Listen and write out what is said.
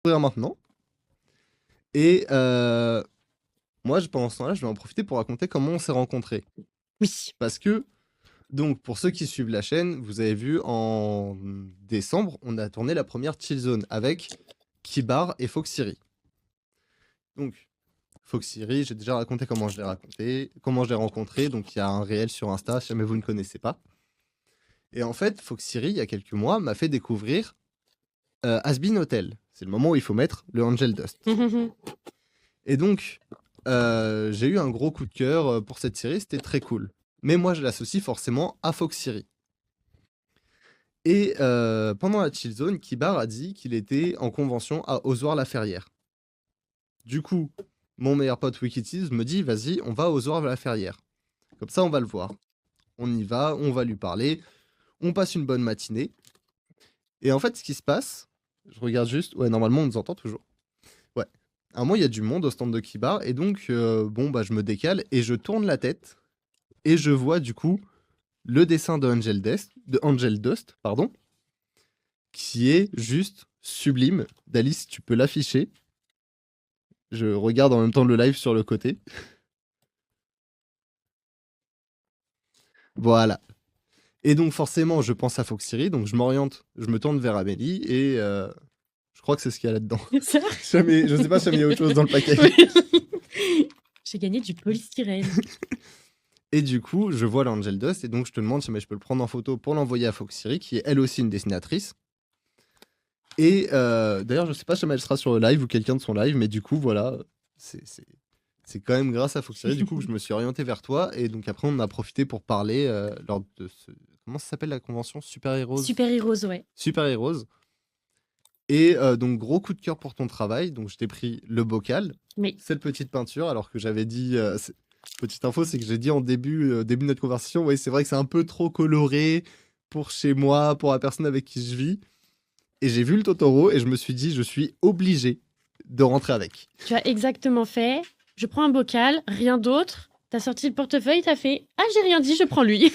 construire maintenant. Et moi, pendant ce temps-là, je vais en profiter pour raconter comment on s'est rencontrés. Oui. Parce que, donc, pour ceux qui suivent la chaîne, vous avez vu, en décembre, on a tourné la première Chill Zone avec Kibar et Foxiri. Donc, Foxiri, j'ai déjà raconté comment je l'ai rencontré. Donc, il y a un réel sur Insta, si jamais vous ne connaissez pas. Et en fait, Foxiri, il y a quelques mois, m'a fait découvrir Asbin Hotel. C'est le moment où il faut mettre le Angel Dust. Et donc, j'ai eu un gros coup de cœur pour cette série, c'était très cool. Mais moi, je l'associe forcément à Foxiri. Et pendant la Chill Zone, Kibar a dit qu'il était en convention à Ozoir-la-Ferrière. Du coup, mon meilleur pote Wikitiz me dit, vas-y, on va à Ozoir-la-Ferrière. Comme ça, on va le voir. On y va, on va lui parler, on passe une bonne matinée. Et en fait, ce qui se passe, je regarde juste, ouais, normalement, on nous entend toujours. Ouais. À un moment, il y a du monde au stand de Kibar, et donc, je me décale, et je tourne la tête, et je vois, du coup, le dessin de Angel Dust, pardon, qui est juste sublime. Dalice, tu peux l'afficher. Je regarde en même temps le live sur le côté. Voilà. Et donc, forcément, je pense à Foxiri, donc je m'oriente, je me tourne vers Amélie, et je crois que c'est ce qu'il y a là-dedans. Je sais pas si il y a autre chose dans le paquet. J'ai gagné du polystyrène. Et du coup, je vois l'Angel Dust, et donc je te demande si je peux le prendre en photo pour l'envoyer à Foxiri, qui est elle aussi une dessinatrice. Et d'ailleurs, je sais pas si elle sera sur le live ou quelqu'un de son live, mais du coup, voilà, c'est quand même grâce à Foxiri, du coup, que je me suis orienté vers toi. Et donc après, on en a profité pour parler lors de ce... Comment ça s'appelle la convention? Super Heroes. Super Heroes, ouais. Super Heroes. Et donc, gros coup de cœur pour ton travail. Donc, je t'ai pris le bocal, cette petite peinture, alors que j'avais dit... petite info, c'est que j'ai dit en début de notre conversation, oui, c'est vrai que c'est un peu trop coloré pour chez moi, pour la personne avec qui je vis. Et j'ai vu le Totoro et je me suis dit, je suis obligé de rentrer avec. Tu as exactement fait. Je prends un bocal, rien d'autre. T'as sorti le portefeuille, t'as fait « Ah, j'ai rien dit, je prends lui ».